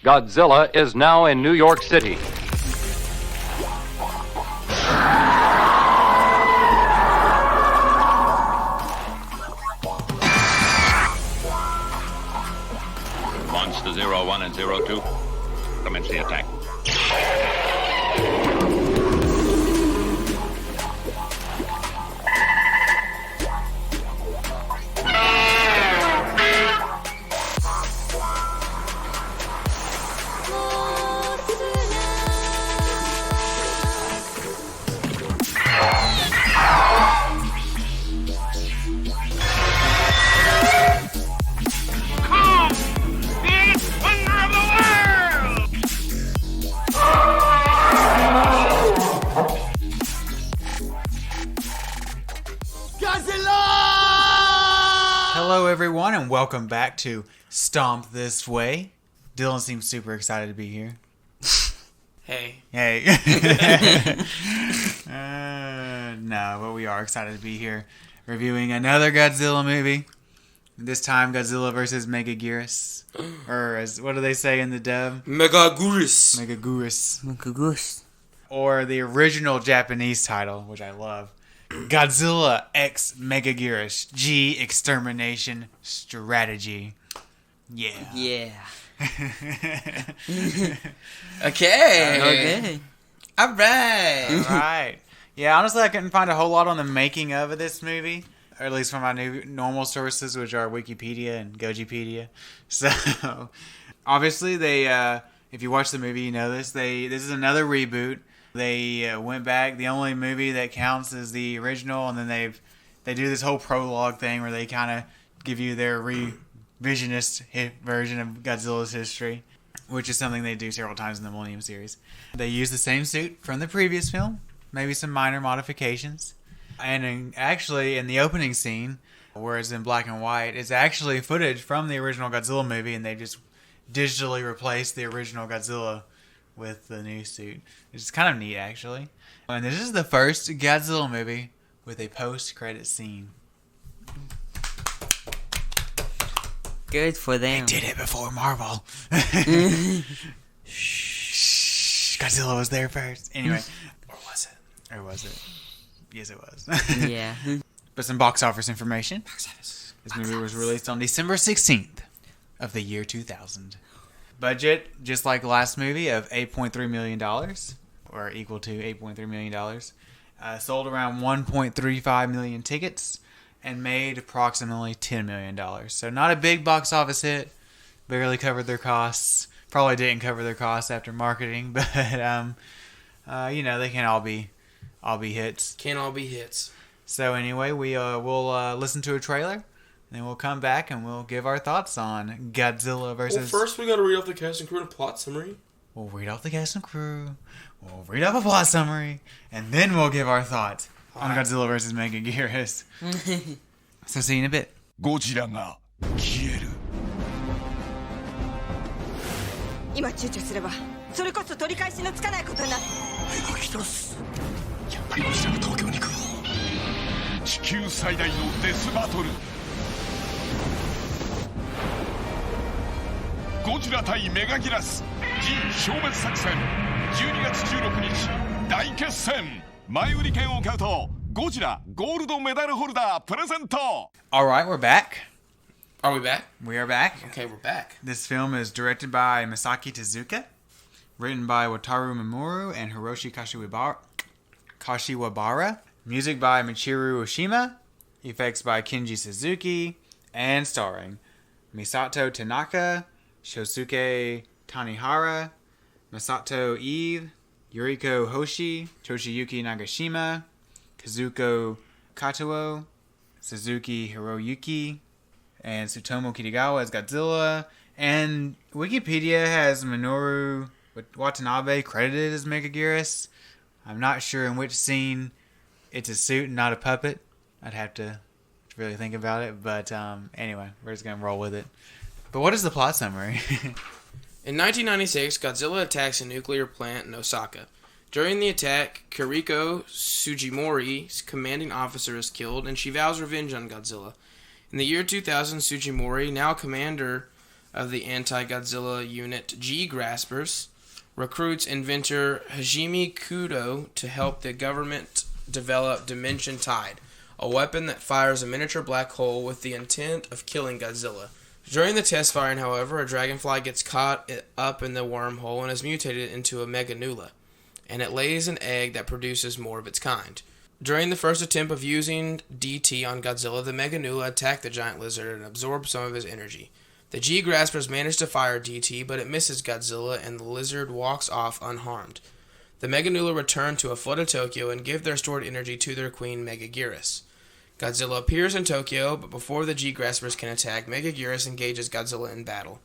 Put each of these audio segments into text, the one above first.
Godzilla is now in New York City. Monster 01 and 02, commence the attack. Hello everyone and welcome back to Stomp This Way. Dylan seems super excited to be here. Hey. No, but we are excited to be here reviewing another Godzilla movie. This time Godzilla vs. Megaguirus. Or what do they say in the dub? Megaguirus. Megaguirus. Or the original Japanese title, which I love. Godzilla X Megaguirus G Extermination Strategy. Yeah. Okay. Alright. Yeah, honestly, I couldn't find a whole lot on the making of this movie. Or at least from my normal sources, which are Wikipedia and Gojipedia. So, obviously, they, if you watch the movie, you know this. This is another reboot. They went back. The only movie that counts is the original, and then they do this whole prologue thing where they kind of give you their revisionist version of Godzilla's history, which is something they do several times in the Millennium series. They use the same suit from the previous film, maybe some minor modifications. And actually, in the opening scene, where it's in black and white, it's actually footage from the original Godzilla movie, and they just digitally replaced the original Godzilla with the new suit. It's kind of neat, actually. And this is the first Godzilla movie with a post-credit scene. Good for them. They did it before Marvel. Shh. Godzilla was there first. Anyway. Or was it? Yes, it was. Yeah. But some box office information. This movie was released on December 16th of the year 2000. Budget, just like the last movie, of $8.3 million, or equal to $8.3 million. Sold around 1.35 million tickets, and made approximately $10 million. So not a big box office hit. Barely covered their costs. Probably didn't cover their costs after marketing, but they can't all be hits. Can't all be hits. So anyway, we'll listen to a trailer. Then we'll come back and we'll give our thoughts on Godzilla versus... Well, first we gotta read off the cast and crew and plot summary. We'll read off the cast and crew. We'll read off a plot summary. And then we'll give our thoughts on Godzilla versus Megaguirus. So see you in a bit. Godzillaが消える。今躊躇すればそれこそ取り返しのつかないことになる。Megaguirus。やっぱりゴジラが東京に来る。地球最大のデスバトル。ゴジラ対メガギラス G 消滅作戦12月16日大決戦前売り券を買うとゴジラゴールドメダルホルダープレゼント Alright, we're back. Are we back? We are back. Okay, we're back. This film is directed by Masaki Tezuka, written by Wataru Mamoru and Hiroshi Kashiwabara, music by Michiru Oshima, effects by Kenji Suzuki, and starring Misato Tanaka, Shosuke Tanihara, Masato Eve, Yuriko Hoshi, Toshiyuki Nagashima, Kazuko Katuo, Suzuki Hiroyuki, and Tsutomu Kitagawa as Godzilla. And Wikipedia has Minoru Watanabe credited as Megaguirus. I'm not sure in which scene it's a suit and not a puppet. I'd have to really think about it. But anyway, we're just going to roll with it. But what is the plot summary? In 1996, Godzilla attacks a nuclear plant in Osaka. During the attack, Kiriko Sugimori's commanding officer is killed, and she vows revenge on Godzilla. In the year 2000, Sugimori, now commander of the anti-Godzilla unit G-Graspers, recruits inventor Hajime Kudo to help the government develop Dimension Tide, a weapon that fires a miniature black hole with the intent of killing Godzilla. During the test firing, however, a dragonfly gets caught up in the wormhole and is mutated into a Megaguirus, and it lays an egg that produces more of its kind. During the first attempt of using DT on Godzilla, the Megaguirus attack the giant lizard and absorb some of his energy. The G-Graspers manage to fire DT, but it misses Godzilla, and the lizard walks off unharmed. The Megaguirus return to a flooded Tokyo and give their stored energy to their queen, Megaguirus. Godzilla appears in Tokyo, but before the G-Graspers can attack, Megaguirus engages Godzilla in battle.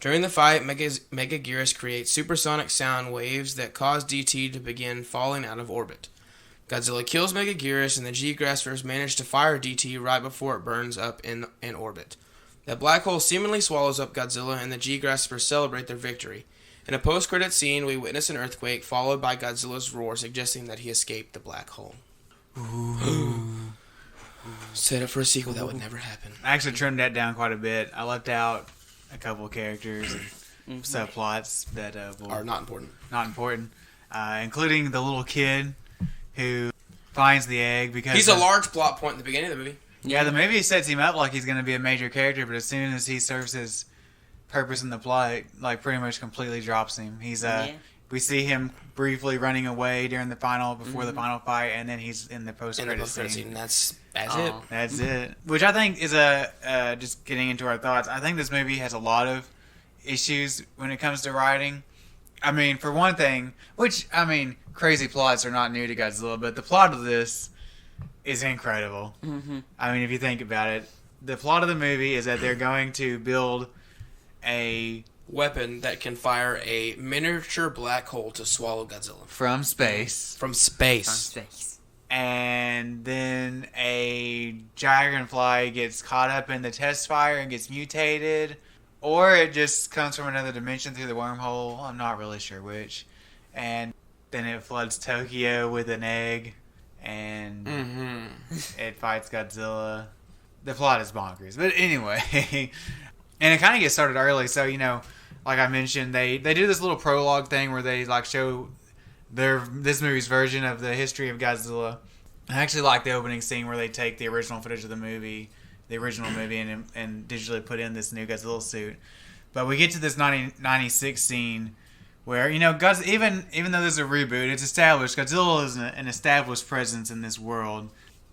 During the fight, Megaguirus creates supersonic sound waves that cause DT to begin falling out of orbit. Godzilla kills Megaguirus, and the G-Graspers manage to fire DT right before it burns up in orbit. The black hole seemingly swallows up Godzilla, and the G-Graspers celebrate their victory. In a post-credit scene, we witness an earthquake, followed by Godzilla's roar, suggesting that he escaped the black hole. Ooh. Set up for a sequel that would never happen. I actually trimmed that down quite a bit. I left out a couple of characters and subplots that Are not important. Not important, including the little kid who finds the egg because he's a large plot point in the beginning of the movie. Yeah, the movie sets him up like he's going to be a major character, but as soon as he serves his purpose in the plot, like pretty much completely drops him. He's we see him briefly running away during the final before the final fight, and then he's in the post-credit scene. That's it. That's it. Which I think is just getting into our thoughts. I think this movie has a lot of issues when it comes to writing. I mean, for one thing, crazy plots are not new to Godzilla, but the plot of this is incredible. Mm-hmm. I mean, if you think about it, the plot of the movie is that they're going to build a weapon that can fire a miniature black hole to swallow Godzilla. From space. And then a dragonfly gets caught up in the test fire and gets mutated. Or it just comes from another dimension through the wormhole. I'm not really sure which. And then it floods Tokyo with an egg. And it fights Godzilla. The plot is bonkers. But anyway. And it kind of gets started early. So, like I mentioned, they do this little prologue thing where they show this movie's version of the history of Godzilla. I actually like the opening scene where they take the original footage of the original movie, and digitally put in this new Godzilla suit. But we get to this 1996 scene where, even though there's a reboot, it's established. Godzilla is an established presence in this world.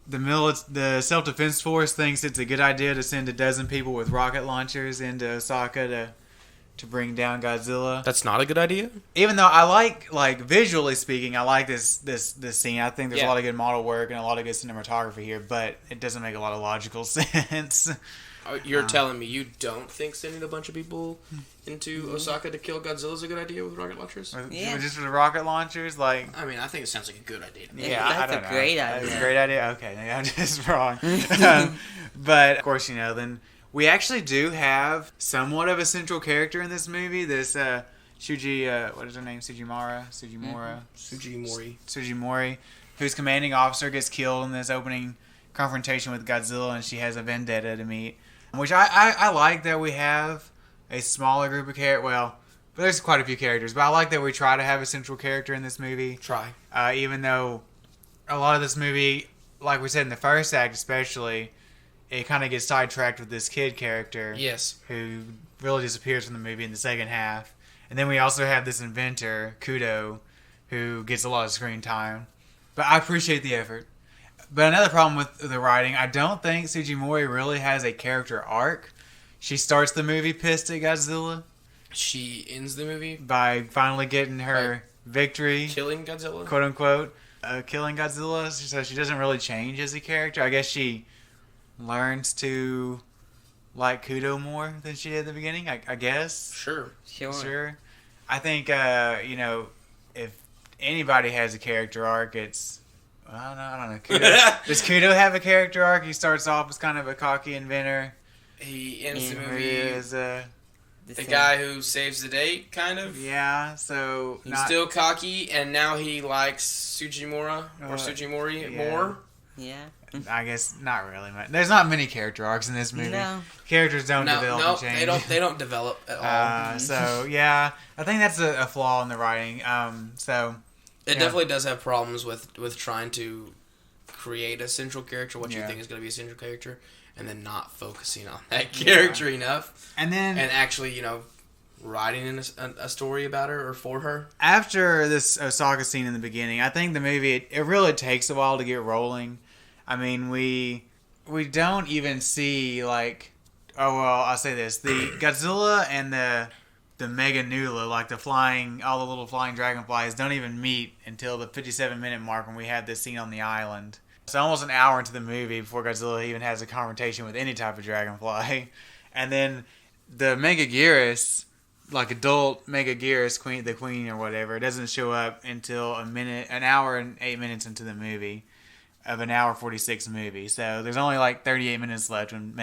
The self-defense force thinks it's a good idea to send a dozen people with rocket launchers into Osaka to bring down Godzilla. That's not a good idea? Even though I like visually speaking, I like this scene. I think there's a lot of good model work and a lot of good cinematography here, but it doesn't make a lot of logical sense. You're telling me you don't think sending a bunch of people into Osaka to kill Godzilla is a good idea with rocket launchers? Just for the rocket launchers? I think it sounds like a good idea to me. That's a great idea. That's a great idea? Okay, maybe I'm just wrong. But, of course, then we actually do have somewhat of a central character in this movie. This Shuji, what is her name? Sugimori, whose commanding officer gets killed in this opening confrontation with Godzilla, and she has a vendetta to meet. Which I like that we have a smaller group of characters. Well, but there's quite a few characters, but I like that we try to have a central character in this movie. Even though a lot of this movie, like we said in the first act especially, it kind of gets sidetracked with this kid character. Yes. Who really disappears from the movie in the second half. And then we also have this inventor, Kudo, who gets a lot of screen time. But I appreciate the effort. But another problem with the writing, I don't think Sugimori really has a character arc. She starts the movie pissed at Godzilla. She ends the movie by finally getting her victory. Killing Godzilla. Quote unquote. Killing Godzilla. So she doesn't really change as a character. I guess she learns to like Kudo more than she did at the beginning, I guess. Sure. I think, if anybody has a character arc, it's... I don't know. Kudo. Does Kudo have a character arc? He starts off as kind of a cocky inventor. He ends the movie as the guy who saves the day, kind of. Yeah, so... He's still cocky, and now he likes Sugimori more. Yeah. I guess not really much. There's not many character arcs in this movie. No. Characters don't develop No, and change. they don't develop at all. So yeah, I think that's a flaw in the writing. It definitely does have problems with trying to create a central character, what you Yeah. think is going to be a central character, and then not focusing on that character enough. And then actually, writing in a story about her or for her. after this Osaka scene in the beginning, I think the movie it really takes a while to get rolling. I mean, we don't even see like, oh well, I'll say this: the Godzilla and the Megaguirus, like all the little flying dragonflies, don't even meet until the 57-minute mark when we have this scene on the island. So almost an hour into the movie before Godzilla even has a confrontation with any type of dragonfly, and then the Megaguirus, like adult Megaguirus, the queen or whatever, doesn't show up until an hour and 8 minutes into the movie. Of an hour 46 movie, so there's only like 38 minutes left when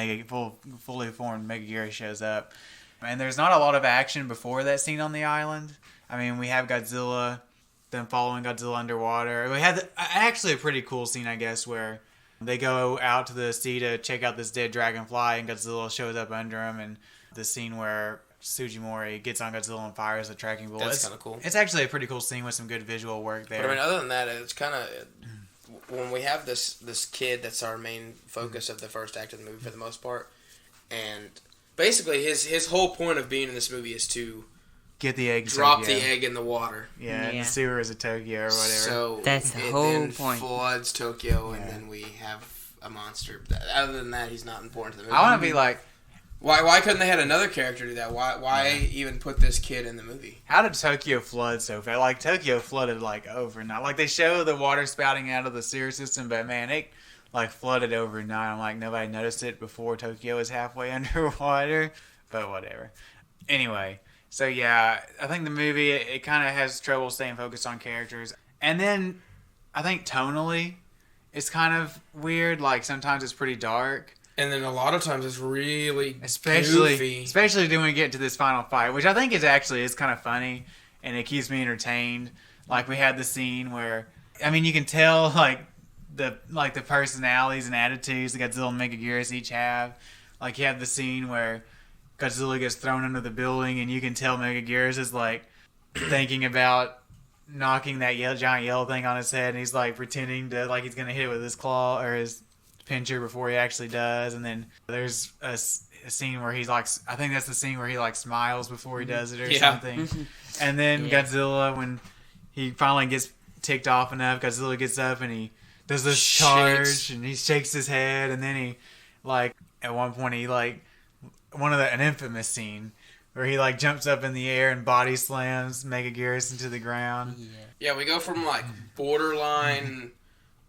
fully formed Megaguirus shows up, and there's not a lot of action before that scene on the island. I mean, we have Godzilla, them following Godzilla underwater. We had actually a pretty cool scene, I guess, where they go out to the sea to check out this dead dragonfly, and Godzilla shows up under him, and the scene where Sujimori gets on Godzilla and fires the tracking bullet. That's kind of cool. It's actually a pretty cool scene with some good visual work there. But I mean, other than that, it's kind of when we have this kid that's our main focus of the first act of the movie for the most part, and basically his whole point of being in this movie is to get the egg, drop the egg in the water. Yeah, in the sewers of Tokyo or whatever. So that's the it whole then point. Floods Tokyo, and then we have a monster. Other than that, he's not important to the movie. I want to be like, why couldn't they have another character do that? Why even put this kid in the movie? How did Tokyo flood so fast? Like, Tokyo flooded, like, overnight. Like, they show the water spouting out of the sewer system, but, man, it, like, flooded overnight. I'm like, nobody noticed it before Tokyo was halfway underwater. But whatever. Anyway, so, yeah, I think the movie, it kind of has trouble staying focused on characters. And then, I think tonally, it's kind of weird. Like, sometimes it's pretty dark. And then a lot of times it's really goofy. Especially when we get to this final fight, which I think is kind of funny, and it keeps me entertained. Like, we had the scene where, I mean, you can tell like the personalities and attitudes that Godzilla and Megaguirus each have. Like, you have the scene where Godzilla gets thrown under the building, and you can tell Megaguirus is like thinking about knocking that giant yellow thing on his head, and he's like pretending to like he's gonna hit it with his claw or his pincher before he actually does. And then there's a scene where he's like, I think that's the scene where he like smiles before he does it or something. And then Godzilla, when he finally gets ticked off enough, Godzilla gets up and he does this charge and he shakes his head, and then he like at one point he like an infamous scene where he like jumps up in the air and body slams Megaguirus into the ground. Yeah, we go from like borderline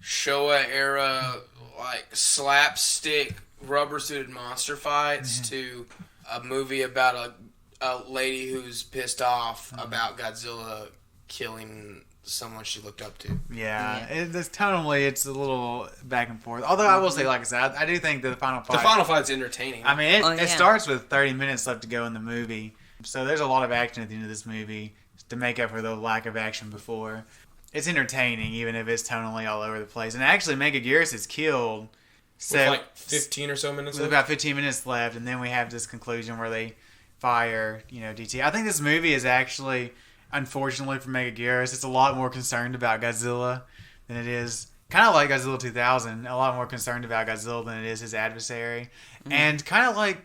Showa era like slapstick rubber suited monster fights to a movie about a lady who's pissed off about Godzilla killing someone she looked up to. Tonally it's a little back and forth, although I will say, like I said, I do think that the final fight's entertaining. I mean, it starts with 30 minutes left to go in the movie, so there's a lot of action at the end of this movie to make up for the lack of action before. It's entertaining, even if it's tonally all over the place. And actually, Megaguirus is killed. With like 15 or so minutes left? With about 15 minutes left, and then we have this conclusion where they fire, DT. I think this movie is actually, unfortunately for Megaguirus, it's a lot more concerned about Godzilla than it is, kind of like Godzilla 2000, a lot more concerned about Godzilla than it is his adversary. And kind of like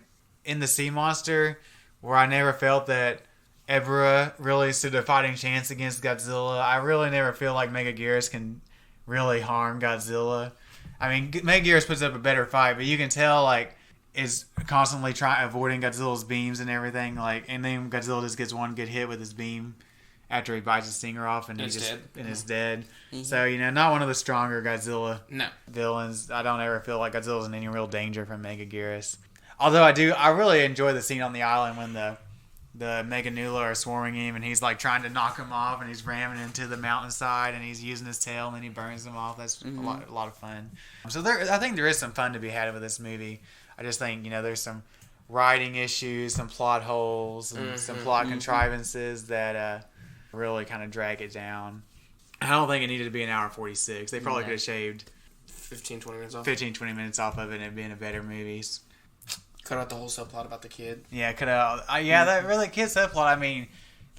in the Sea Monster, where I never felt that Ebra really stood a fighting chance against Godzilla. I really never feel like Megaguirus can really harm Godzilla. I mean, Megaguirus puts up a better fight, but you can tell like is constantly avoiding Godzilla's beams and everything. Like, and then Godzilla just gets one good hit with his beam after he bites his stinger off, and he's dead. So not one of the stronger Godzilla villains. I don't ever feel like Godzilla's in any real danger from Megaguirus. Although I really enjoy the scene on the island when the Megaguirus are swarming him, and he's like trying to knock him off, and he's ramming into the mountainside, and he's using his tail, and then he burns them off. That's a lot of fun. So I think there is some fun to be had with this movie. I just think there's some writing issues, some plot holes, and some plot contrivances that really kind of drag it down. I don't think it needed to be an hour 46. They probably could have shaved 15, 20 minutes off. 15, 20 minutes off of it and it'd been a better movie. Cut out the whole subplot about the kid. Yeah, could have. That really kid subplot. I mean,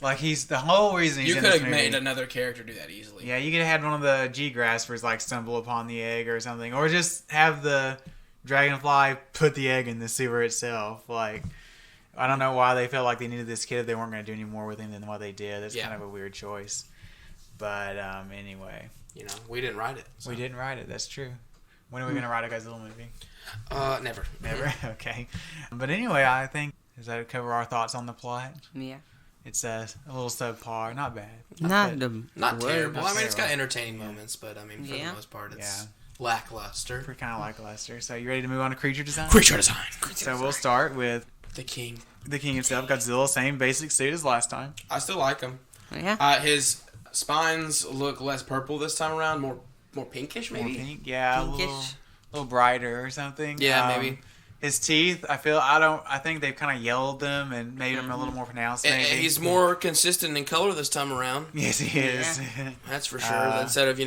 like he's the whole reason he's You in could this have movie. made another character do that easily. Yeah, you could have had one of the G-graspers like stumble upon the egg or something, or just have the dragonfly put the egg in the sewer itself. Like, I don't know why they felt like they needed this kid if they weren't going to do any more with him than what they did. That's kind of a weird choice. But anyway, we didn't write it. So. We didn't write it. That's true. When are we going to write a Godzilla movie? Never. Never? Okay. But anyway, I think, does that cover our thoughts on the plot? Yeah. It's a little subpar. Not bad. Not terrible. Not It's got terrible. entertaining moments, but I mean, for the most part, it's lackluster. We're kind of lackluster. So you ready to move on to creature design? Creature design. So we'll start with The king. the king himself, Godzilla. Same basic suit as last time. I still like him. Yeah. His spines look less purple this time around, more pinkish maybe. More pink, yeah, Pinkish. a little brighter or something. Yeah, maybe. His teeth, I think they've kind of yellowed them and made them a little more pronounced. Maybe He's more consistent in color this time around. Yes, he is. That's for sure. Instead of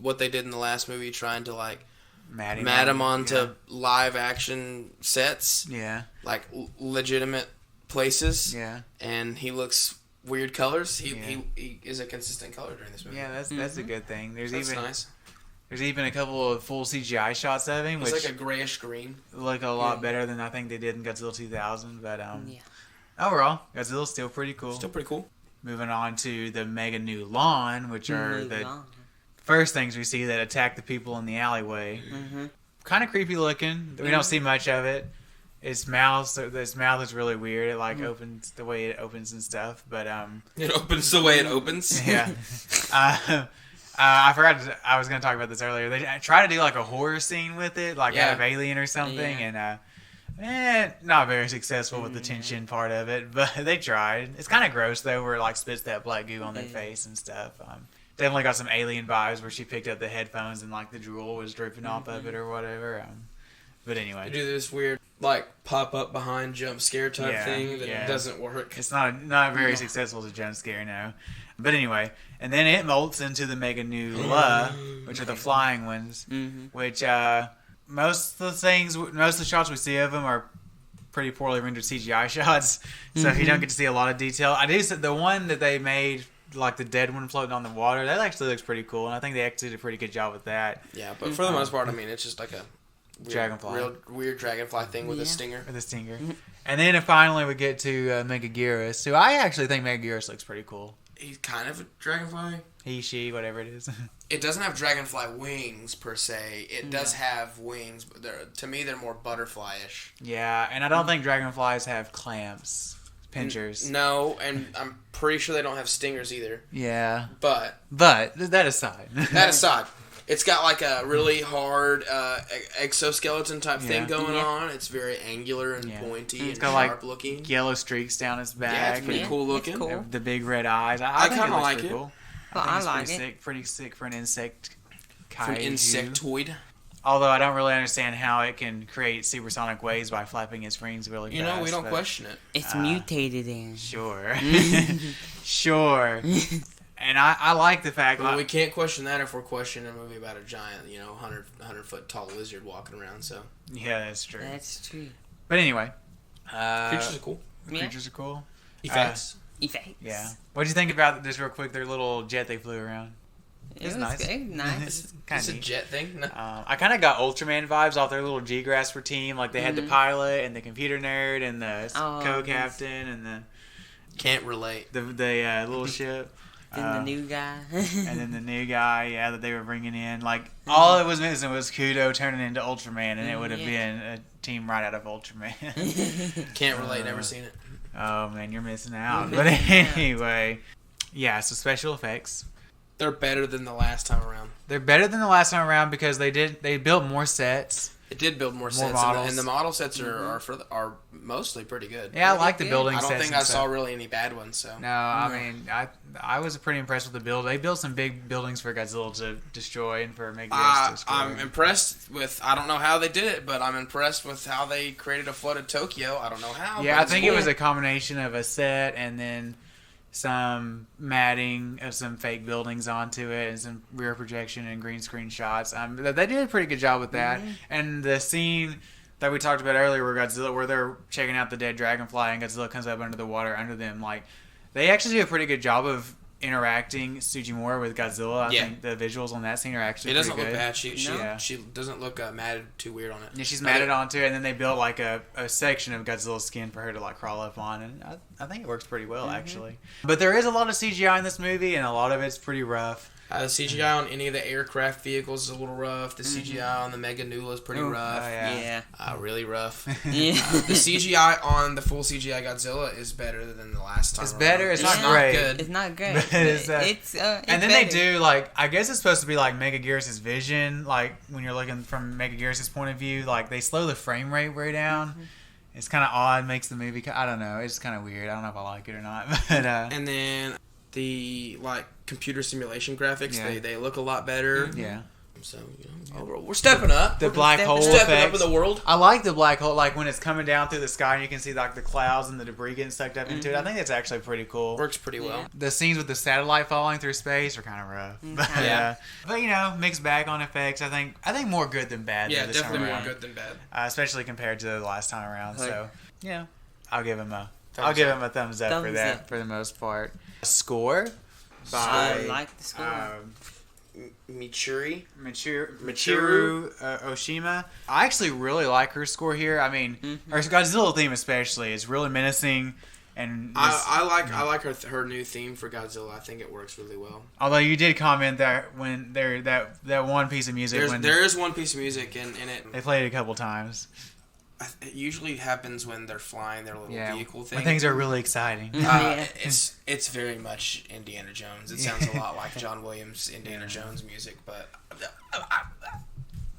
what they did in the last movie, trying to like mat him onto live action sets. Yeah. Like legitimate places. Yeah. And he looks weird colors. He is a consistent color during this movie. Yeah, that's a good thing. That's nice. There's even a couple of full CGI shots of him, It's which like a grayish green. look a lot better than I think they did in Godzilla 2000. But overall, Godzilla's still pretty cool. Still pretty cool. Moving on to the Mega New Lawn, which are the first things we see that attack the people in the alleyway. Mm-hmm. Kind of creepy looking. We don't see much of it. Its mouth is really weird. It opens the way it opens and stuff. But it opens the way it opens. Yeah. I forgot. I was going to talk about this earlier. They try to do like a horror scene with it, like out of Alien or something, and not very successful with the tension part of it. But they tried. It's kind of gross though, where it like spits that black goo on their face and stuff. Definitely got some Alien vibes where she picked up the headphones and like the drool was dripping off of it or whatever. But anyway, They do this weird like pop up behind jump scare type thing that doesn't work. It's not very successful as a jump scare, no. But anyway, and then it molts into the Mega New La, which are the flying ones, which most of the shots we see of them are pretty poorly rendered CGI shots, so you don't get to see a lot of detail. I do see the one that they made, like the dead one floating on the water, that actually looks pretty cool, and I think they actually did a pretty good job with that. Yeah, but for the most part, I mean, it's just like a weird dragonfly thing with a stinger. With a stinger. And then finally we get to Megaguirus, who I actually think Megaguirus looks pretty cool. He's kind of a dragonfly. He, she, whatever it is. It doesn't have dragonfly wings per se. It does have wings, but to me they're more butterfly-ish. Yeah, and I don't think dragonflies have clamps, pinchers. No, and I'm pretty sure they don't have stingers either. Yeah. But that aside. It's got like a really hard exoskeleton type thing going on. It's very angular and pointy and sharp looking. Yellow streaks down its back. Yeah, it's pretty cool looking. It's cool. The big red eyes. I kind of like it. Cool. Well, I like it. Pretty sick for an insect. For an insectoid. Although I don't really understand how it can create supersonic waves by flapping its wings really fast. We don't question it. It's mutated in. Sure. Sure. And I like the fact we can't question that if we're questioning a movie about a giant, 100 foot tall lizard walking around. So yeah, that's true. That's true. But anyway, creatures are cool. Creatures are cool. Effects. Yeah. What did you think about this real quick? Their little jet they flew around. It was nice. good. Nice. It's a jet thing. No. I kind of got Ultraman vibes off their little G-Grasper team. Like they had the pilot and the computer nerd and the co-captain and the can't relate the little ship. Then the new guy. And then the new guy, that they were bringing in. Like, all it was missing was Kudo turning into Ultraman, and it would have been a team right out of Ultraman. Can't relate, never seen it. Oh, man, you're missing out. But anyway, so special effects. They're better than the last time around. They're better than the last time around because they built more sets. It did build more sets, models. and the model sets are mostly pretty good. Yeah, I like the building sets. I don't think I saw really any bad ones. So no, I mean, I was pretty impressed with the build. They built some big buildings for Godzilla to destroy and for Megaguirus to destroy. I'm impressed with. I don't know how they did it, but I'm impressed with how they created a flooded Tokyo. I don't know how. Yeah, I think it was a combination of a set and then some matting of some fake buildings onto it, and some rear projection and green screen shots. They did a pretty good job with that. And the scene that we talked about earlier, where they're checking out the dead dragonfly, and Godzilla comes up under the water under them, like they actually do a pretty good job of interacting Sugimura with Godzilla. I think the visuals on that scene are actually pretty good. It doesn't look bad. She doesn't look matted too weird on it. Yeah, she's matted onto it, and then they built like a section of Godzilla's skin for her to like crawl up on, and I think it works pretty well actually. But there is a lot of CGI in this movie, and a lot of it's pretty rough. The CGI on any of the aircraft vehicles is a little rough. The CGI on the Megaguirus is pretty rough. Yeah. Really rough. Yeah. The CGI on the full CGI Godzilla is better than the last time. It's around. better. It's not great. good. It's not great. But It's and then better. they do like, I guess it's supposed to be like Megaguirus' vision, like when you're looking from Megaguirus' point of view, like they slow the frame rate way down. It's kind of odd, makes the movie. I don't know. It's kind of weird. I don't know if I like it or not. But And then the like computer simulation graphics, they look a lot better. Yeah. So we're stepping up. The black hole stepping effects. up in the world. I like the black hole, like when it's coming down through the sky and you can see like the clouds and the debris getting sucked up into it. I think that's actually pretty cool. Works pretty well. The scenes with the satellite falling through space are kind of rough. But mixed bag on effects. I think more good than bad. Yeah, this definitely time more around. good than bad. Especially compared to the last time around. So I'll give him a thumbs up for that for the most part. Score by I like the score. Michiru Oshima. I actually really like her score here. I mean, her Godzilla theme especially is really menacing, and I like her new theme for Godzilla. I think it works really well. Although you did comment that when that one piece of music, there is one piece of music in it. They played it a couple times. It usually happens when they're flying their little vehicle thing. When things are really exciting. It's very much Indiana Jones. It sounds a lot like John Williams' Indiana Jones music, but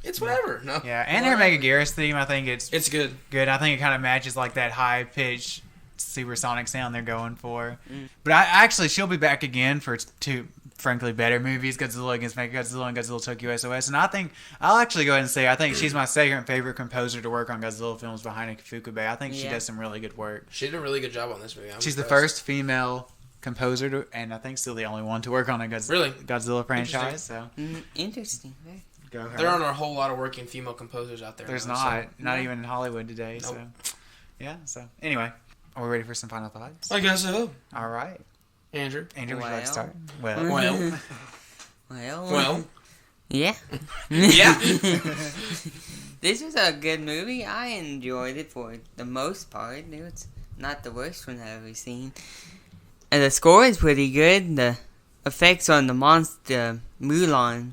it's whatever. No. Yeah, and her Megaguirus theme, I think it's good. Good. I think it kind of matches like that high pitched supersonic sound they're going for. But she'll be back again for two frankly better movies, Godzilla against Mechagodzilla and Godzilla Tokyo SOS. And I think I'll actually go ahead and say I think she's my second favorite composer to work on Godzilla films behind Fukube. I think she does some really good work. She did a really good job on this movie. She's the first female composer and I think still the only one to work on a Godzilla franchise. So Interesting. go her. There aren't a whole lot of working female composers out there. There's now, not even in Hollywood today. Nope. So so anyway, are we ready for some final thoughts? I guess so. All right. Andrew, would you like to start? Well. Yeah. Yeah. This was a good movie. I enjoyed it for the most part. It was not the worst one I've ever seen. And the score is pretty good. The effects on the monster Mulan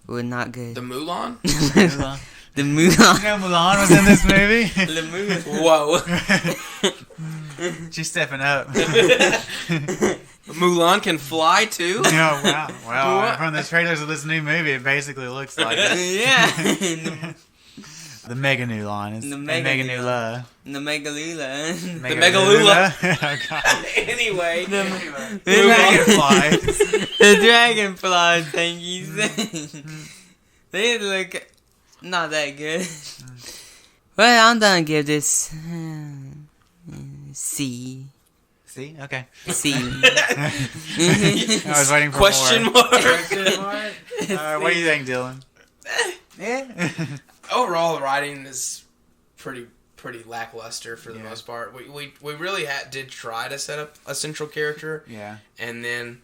were not good. The Mulan? The Mulan. You know Mulan was in this movie? The Mulan. Whoa. She's stepping up. Mulan can fly too? Oh, wow. Well, from the trailers of this new movie, it basically looks like it. Yeah. The Mega Mulan. The Mega Nula. The Megalula. The Megalula. Oh, God. Anyway. The Dragonfly. The dragonfly thingies. They look not that good. Well, I'm gonna give this C. See? Okay. C. I was waiting for Question more. mark. What do you think, Dylan? Yeah. Overall, the writing is pretty lackluster for the most part. We really did try to set up a central character. Yeah. And then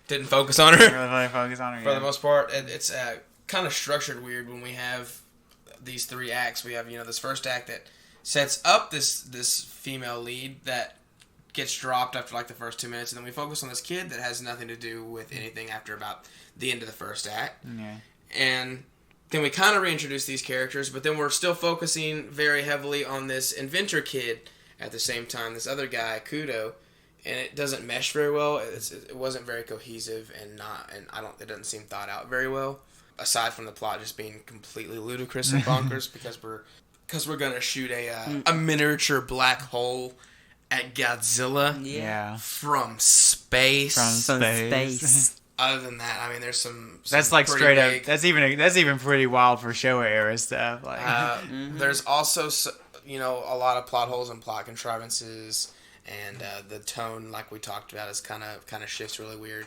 didn't focus on her. Really focus on her. For the most part, it's kind of structured weird when we have these three acts. We have this first act that sets up this female lead that gets dropped after like the first 2 minutes, and then we focus on this kid that has nothing to do with anything after about the end of the first act. Yeah. And then we kind of reintroduce these characters, but then we're still focusing very heavily on this inventor kid at the same time, this other guy, Kudo, and it doesn't mesh very well. It wasn't very cohesive it doesn't seem thought out very well. Aside from the plot just being completely ludicrous and bonkers because we're gonna shoot a miniature black hole at Godzilla from space. From space. Other than that, I mean, there's some that's like straight big, up. That's even pretty wild for Showa era stuff. Like, there's also a lot of plot holes and plot contrivances and the tone, like we talked about, is kind of shifts really weird.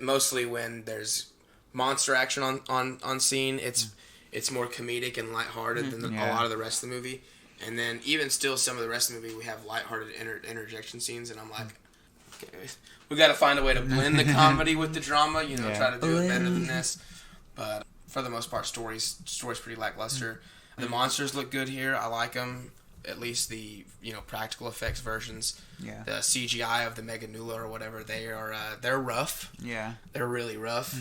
Mostly when there's monster action on scene, it's more comedic and lighthearted than a lot of the rest of the movie. And then even still, some of the rest of the movie, we have lighthearted interjection scenes, and I'm like, okay, we got to find a way to blend the comedy with the drama. Try to do it better than this. But for the most part, story's pretty lackluster. The monsters look good here. I like them. At least the practical effects versions. Yeah. The CGI of the Megaguirus or whatever, they're rough. Yeah. They're really rough.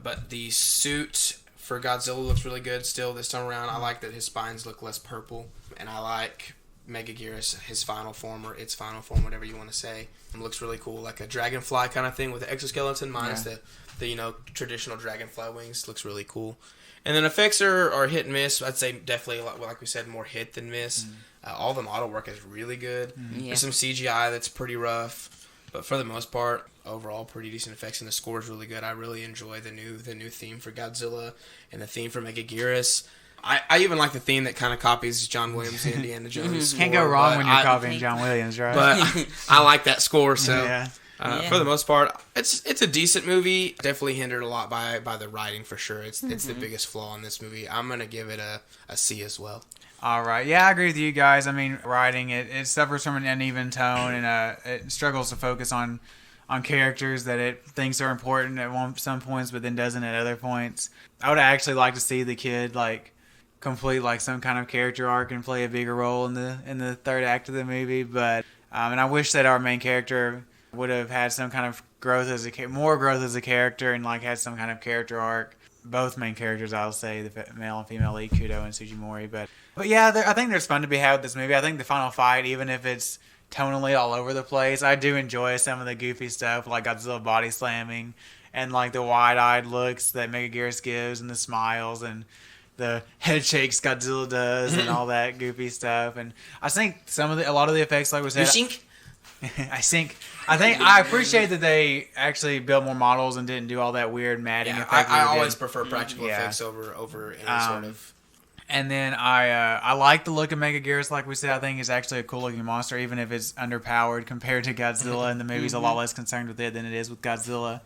But the suit for Godzilla looks really good still this time around. I like that his spines look less purple, and I like Megaguirus, his final form, or its final form, whatever you want to say. It looks really cool, like a dragonfly kind of thing with the exoskeleton minus the traditional dragonfly wings. Looks really cool. And then effects are hit and miss. I'd say definitely, like we said, more hit than miss. All the model work is really good. There's some CGI that's pretty rough, but for the most part, overall pretty decent effects, and the score is really good. I really enjoy the new theme for Godzilla and the theme for Megaguirus. I even like the theme that kind of copies John Williams' Indiana Jones score. Can't go wrong when you're copying John Williams, right? But I like that score, so for the most part, it's a decent movie. Definitely hindered a lot by the writing, for sure. It's the biggest flaw in this movie. I'm going to give it a C as well. All right. Yeah, I agree with you guys. I mean, writing, it suffers from an uneven tone, and it struggles to focus on characters that it thinks are important at some points, but then doesn't at other points. I would actually like to see the kid, complete some kind of character arc and play a bigger role in the third act of the movie. But and I wish that our main character would have had some kind of more growth as a character, and had some kind of character arc. Both main characters, I'll say, the male and female lead, Kudo and Sugimori. But yeah, I think there's fun to be had with this movie. I think the final fight, even if it's tonally all over the place, I do enjoy some of the goofy stuff, like Godzilla body slamming, and the wide-eyed looks that Megaguirus gives, and the smiles, and the head shakes Godzilla does, and all that goofy stuff. And I think a lot of the effects, like we said, I appreciate that they actually built more models and didn't do all that weird matting effect. I always prefer practical effects over any sort of. And then I like the look of Megaguirus. Like we said, I think it's actually a cool looking monster, even if it's underpowered compared to Godzilla. And the movie's a lot less concerned with it than it is with Godzilla.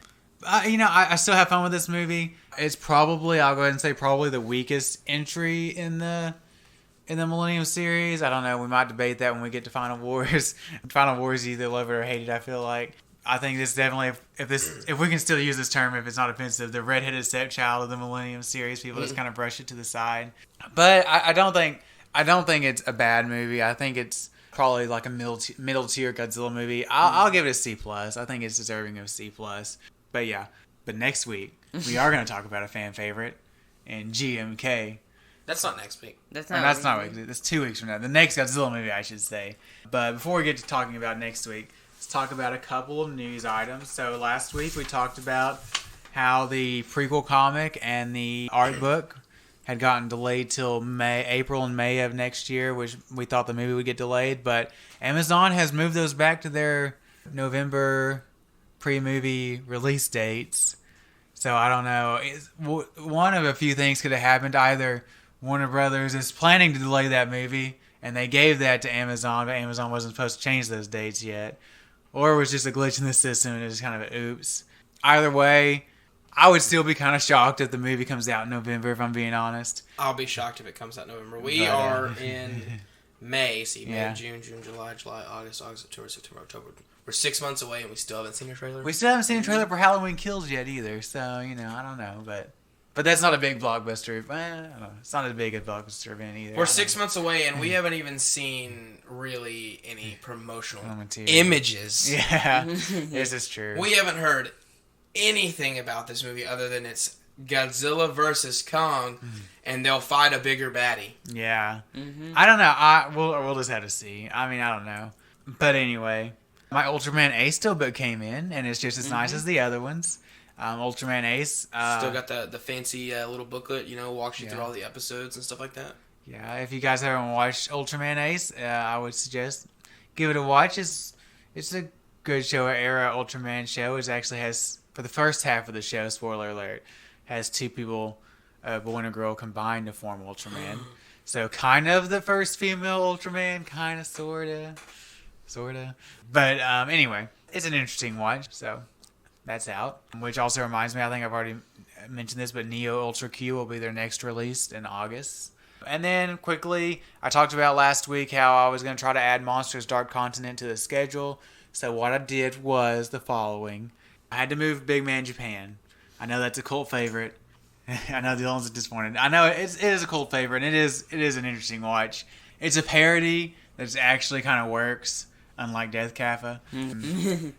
I still have fun with this movie. It's probably, I'll go ahead and say, probably the weakest entry in the Millennium series. I don't know. We might debate that when we get to Final Wars. Final Wars, you either love it or hate it, I feel like. I think this definitely, if we can still use this term, if it's not offensive, the redheaded stepchild of the Millennium series. People just kind of brush it to the side. But I don't think it's a bad movie. I think it's probably a middle tier Godzilla movie. I'll give it a C+. I think it's deserving of C+. But yeah. But next week, we are going to talk about a fan favorite in GMK. That's not next week. That's not week. That's 2 weeks from now. The next Godzilla movie, I should say. But before we get to talking about next week, let's talk about a couple of news items. So last week we talked about how the prequel comic and the art book had gotten delayed till April and May of next year, which we thought the movie would get delayed. But Amazon has moved those back to their November pre-movie release dates. So I don't know. One of a few things could have happened. Either Warner Brothers is planning to delay that movie, and they gave that to Amazon, but Amazon wasn't supposed to change those dates yet. Or it was just a glitch in the system, and it was kind of an oops. Either way, I would still be kind of shocked if the movie comes out in November, if I'm being honest. I'll be shocked if it comes out in November. We are in May. See, May, June, July, August, September, October. We're 6 months away, and we still haven't seen a trailer. We still haven't seen a trailer for Halloween Kills yet either, so, I don't know, But that's not a big blockbuster. I don't know. It's not as big a blockbuster event either. We're 6 months away, and we haven't even seen really any promotional images. Yeah, this is true. We haven't heard anything about this movie other than it's Godzilla versus Kong, and they'll fight a bigger baddie. Yeah. I don't know. We'll just have to see. I don't know. But anyway, my Ultraman Ace Steelbook came in, and it's just as nice as the other ones. Ultraman Ace. Still got the fancy little booklet, walks you through all the episodes and stuff like that. Yeah, if you guys haven't watched Ultraman Ace, I would suggest give it a watch. It's a good show, era Ultraman show. It actually has, for the first half of the show, spoiler alert, has two people, a boy and a girl, combined to form Ultraman. So kind of the first female Ultraman, kind of, sort of. sorta. But anyway, it's an interesting watch. So that's out. Which also reminds me, I think I've already mentioned this, but Neo Ultra Q will be their next release in August. And then quickly, I talked about last week how I was going to try to add Monsters Dark Continent to the schedule. So what I did was the following. I had to move Big Man Japan. I know that's a cult favorite. I know Dylan's disappointed. I know it is a cult favorite, and it is an interesting watch. It's a parody that actually kind of works, unlike Death Kappa.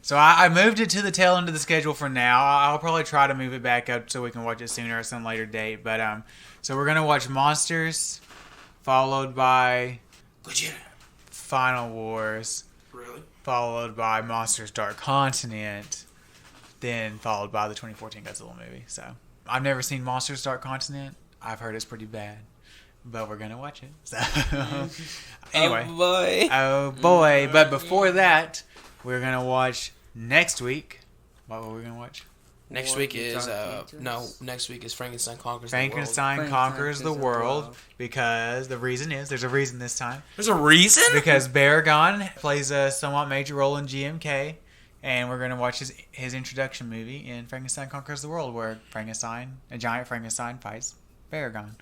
So I moved it to the tail end of the schedule for now. I'll probably try to move it back up so we can watch it sooner at some later date. But so we're gonna watch Monsters, followed by Godzilla. Final Wars, Really? followed by Monsters Dark Continent, then followed by the 2014 Godzilla movie. So I've never seen Monsters Dark Continent. I've heard it's pretty bad, but we're gonna watch it. So anyway, oh boy! But before that, we're gonna watch next week. What were we gonna watch? Next week is next week is Frankenstein Conquers the World. Frankenstein Conquers the World, because the reason is there's a reason this time. There's a reason? Because Baragon plays a somewhat major role in GMK, and we're gonna watch his introduction movie in Frankenstein Conquers the World, where a giant Frankenstein, fights Baragon.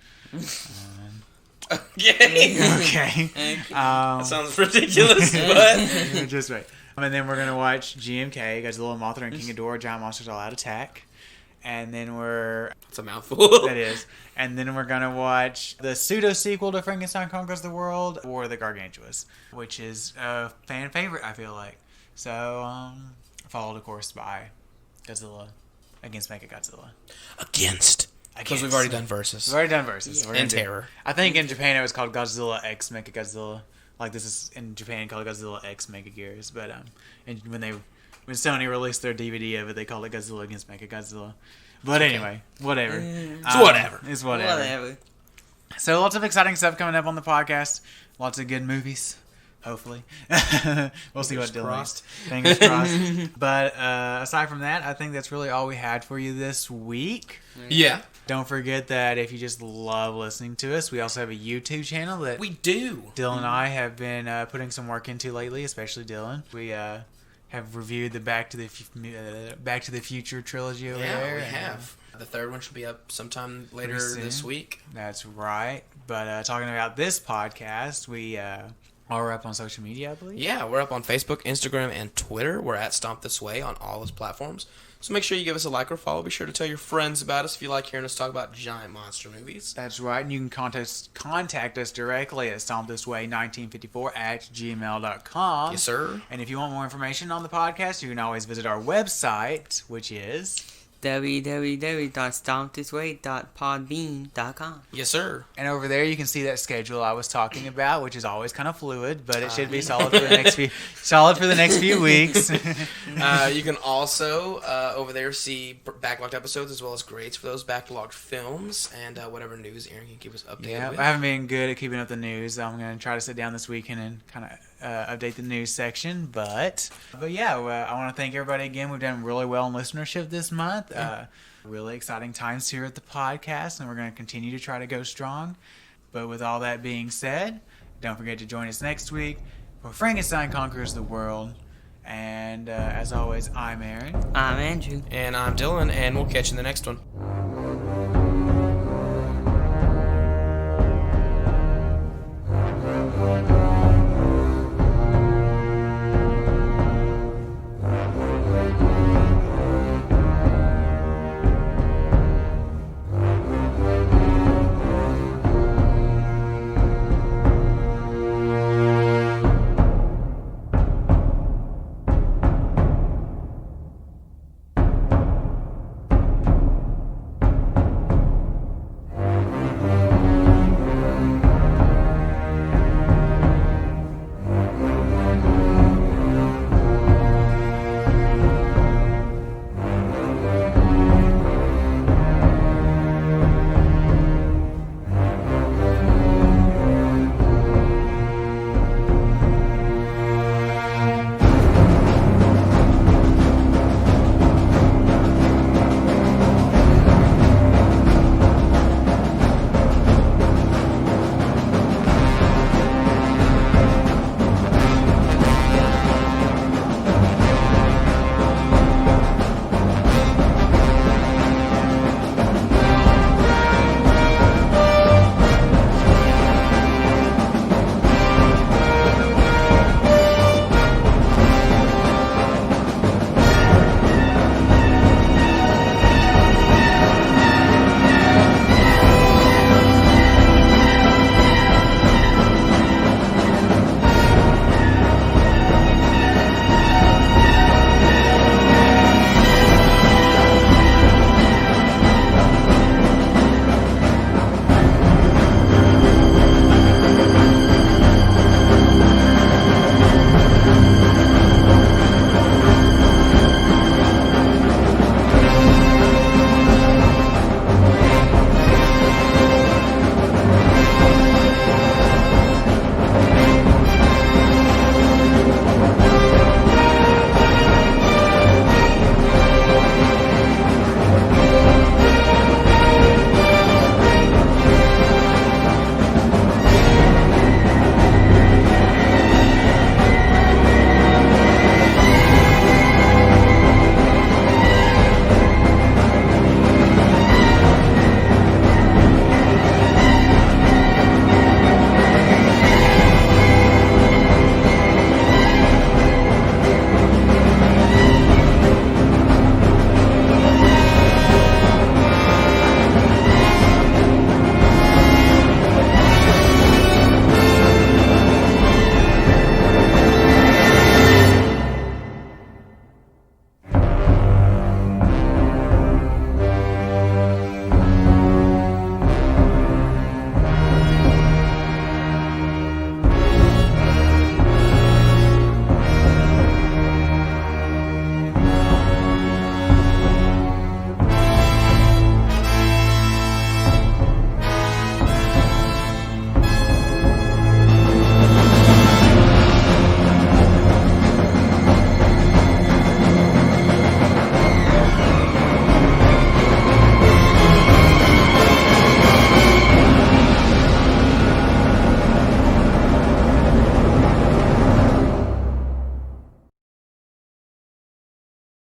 Okay. Okay. That sounds ridiculous, but just wait. And then we're gonna watch GMK, Godzilla, Mothra, and King Ghidorah, Giant Monsters All Out Attack. And then it's a mouthful. That is. And then we're gonna watch the pseudo sequel to Frankenstein Conquers the World, or the Gargantuous, which is a fan favorite, I feel like. So followed of course by Godzilla against Megaguirus. Because we've already done versus. We've already done versus. Yeah. And Terror. I think in Japan it was called Godzilla X Mechagodzilla. Like this is in Japan called Godzilla X Megaguirus. But and when Sony released their DVD of it, they called it Godzilla against Mechagodzilla. But anyway, whatever. It's whatever. So lots of exciting stuff coming up on the podcast. Lots of good movies. Hopefully. We'll see what Dylan. Fingers crossed. But aside from that, I think that's really all we had for you this week. Yeah. Don't forget that if you just love listening to us, we also have a YouTube channel that we do. Dylan and I have been putting some work into lately, especially Dylan. We have reviewed the Back to the Future trilogy over there. Yeah, we have. The third one should be up sometime later this week. That's right. But talking about this podcast, we are up on social media, I believe. Yeah, we're up on Facebook, Instagram, and Twitter. We're at Stomp This Way on all those platforms. So make sure you give us a like or follow. Be sure to tell your friends about us if you like hearing us talk about giant monster movies. That's right. And you can contact us directly at stompthisway1954@gmail.com. Yes, sir. And if you want more information on the podcast, you can always visit our website, which is www.stompthisway.podbean.com. Yes, sir. And over there you can see that schedule I was talking about, which is always kind of fluid, but it should be solid for the next few weeks. You can also over there see backlogged episodes as well as grades for those backlogged films and whatever news Aaron can keep us updated with. I haven't been good at keeping up the news. I'm going to try to sit down this weekend and kind of update the news section, but yeah, I want to thank everybody again. We've done really well in listenership this month. Really exciting times here at the podcast, and we're going to continue to try to go strong. But with all that being said, don't forget to join us next week for Frankenstein Conquers the World. And as always, I'm Aaron. I'm Andrew. And I'm Dylan, and we'll catch you in the next one.